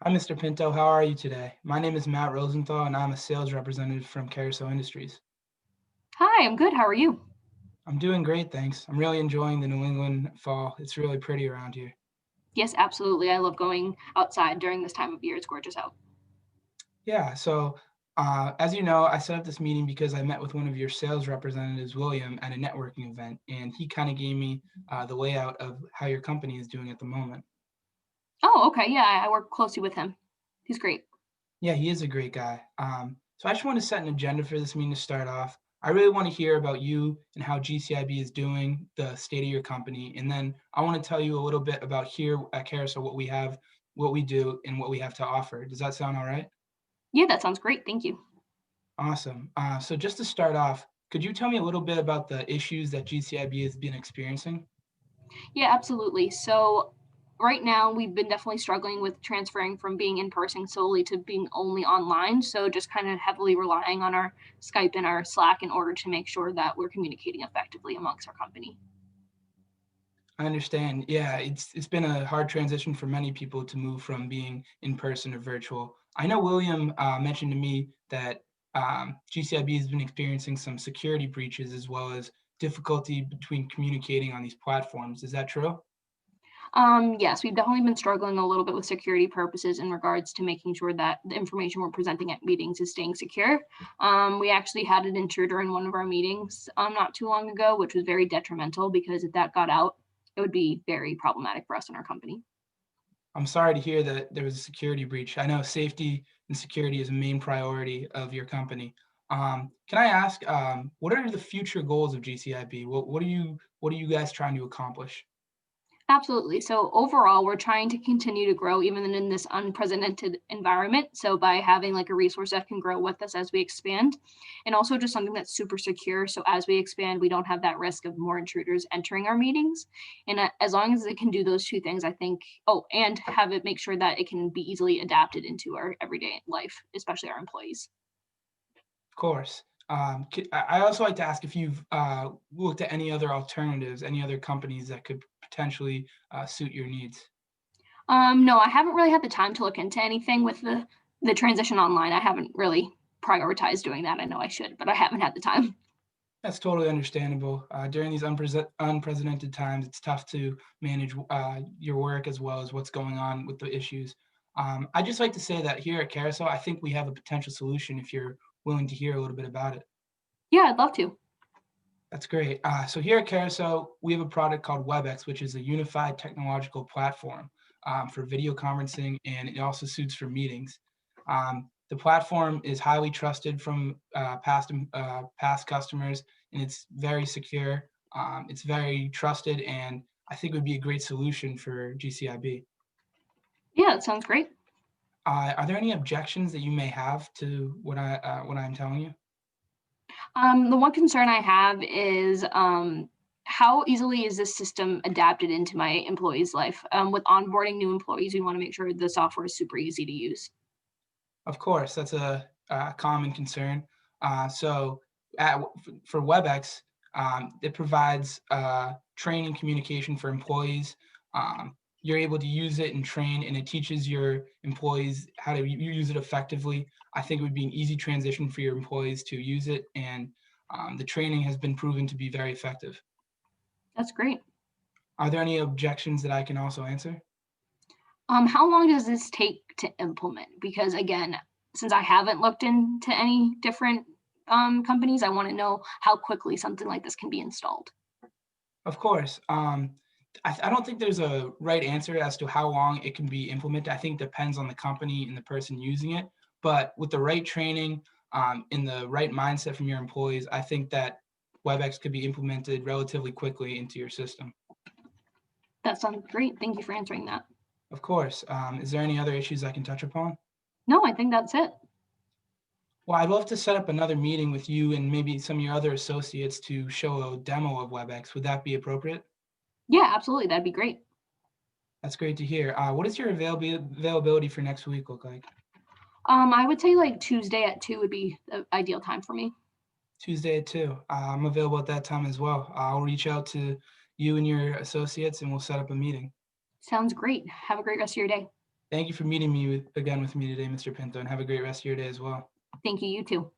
Hi, Mr. Pinto. How are you today? My name is Matt Rosenthal, and I'm a sales representative from Carousel Industries. Hi, I'm good. How are you? I'm doing great, thanks. I'm really enjoying the New England fall. It's really pretty around here. Yes, absolutely. I love going outside during this time of year. It's gorgeous out. Yeah, so as you know, I set up this meeting because I met with one of your sales representatives, William, at a networking event, and he kind of gave me the layout of how your company is doing at the moment. Oh, okay. Yeah, I work closely with him. He's great. Yeah, he is a great guy. So I just want to set an agenda for this meeting to start off. I really want to hear about you and how GCIB is doing, the state of your company, and then I want to tell you a little bit about here at Carousel what we have, what we do, and what we have to offer. Does that sound all right? Yeah, that sounds great. Thank you. Awesome. So just to start off, could you tell me a little bit about the issues that GCIB has been experiencing? Yeah, absolutely. So, right now, we've been definitely struggling with transferring from being in person solely to being only online. So, just kind of heavily relying on our Skype and our Slack in order to make sure that we're communicating effectively amongst our company. I understand. Yeah, it's been a hard transition for many people to move from being in person to virtual. I know William mentioned to me that GCIB has been experiencing some security breaches as well as difficulty between communicating on these platforms. Is that true? Yes, we've definitely been struggling a little bit with security purposes in regards to making sure that the information we're presenting at meetings is staying secure. We actually had an intruder in one of our meetings not too long ago, which was very detrimental because if that got out, it would be very problematic for us and our company. I'm sorry to hear that there was a security breach. I know safety and security is a main priority of your company. Can I ask, what are the future goals of GCIB? What are you guys trying to accomplish? Absolutely. So overall, we're trying to continue to grow even in this unprecedented environment. So by having like a resource that can grow with us as we expand, and also just something that's super secure. So as we expand, we don't have that risk of more intruders entering our meetings. And as long as it can do those two things, I think. Oh, and have it make sure that it can be easily adapted into our everyday life, especially our employees. Of course. I also like to ask if you've looked at any other alternatives, any other companies that could potentially suit your needs. No, I haven't really had the time to look into anything with the transition online. I haven't really prioritized doing that. I know I should, but I haven't had the time. That's totally understandable. During these unprecedented times, it's tough to manage your work as well as what's going on with the issues. I just like to say that here at Carousel, I think we have a potential solution if you're willing to hear a little bit about it. Yeah, I'd love to. That's great. So here at Carousel, we have a product called WebEx, which is a unified technological platform for video conferencing, and it also suits for meetings. The platform is highly trusted from past customers, and it's very secure. It's very trusted, and I think it would be a great solution for GCIB. Yeah, it sounds great. Are there any objections that you may have to what I'm telling you? The one concern I have is how easily is this system adapted into my employee's life? With onboarding new employees, we want to make sure the software is super easy to use. Of course, that's a common concern. So, for WebEx, it provides training communication for employees. You're able to use it and train, and it teaches your employees how to use it effectively. I think it would be an easy transition for your employees to use it, and the training has been proven to be very effective. That's great. Are there any objections that I can also answer? How long does this take to implement? Because again, since I haven't looked into any different companies, I want to know how quickly something like this can be installed. Of course. I don't think there's a right answer as to how long it can be implemented. I think it depends on the company and the person using it. But with the right training and the right mindset from your employees, I think that WebEx could be implemented relatively quickly into your system. That sounds great. Thank you for answering that. Of course. Is there any other issues I can touch upon? No, I think that's it. Well, I'd love to set up another meeting with you and maybe some of your other associates to show a demo of WebEx. Would that be appropriate? Yeah, absolutely. That'd be great. That's great to hear. What does your availability for next week look like? I would say like Tuesday at 2 would be the ideal time for me. Tuesday at 2. I'm available at that time as well. I'll reach out to you and your associates, and we'll set up a meeting. Sounds great. Have a great rest of your day. Thank you for meeting me again with me today, Mr. Pinto, and have a great rest of your day as well. Thank you, you too.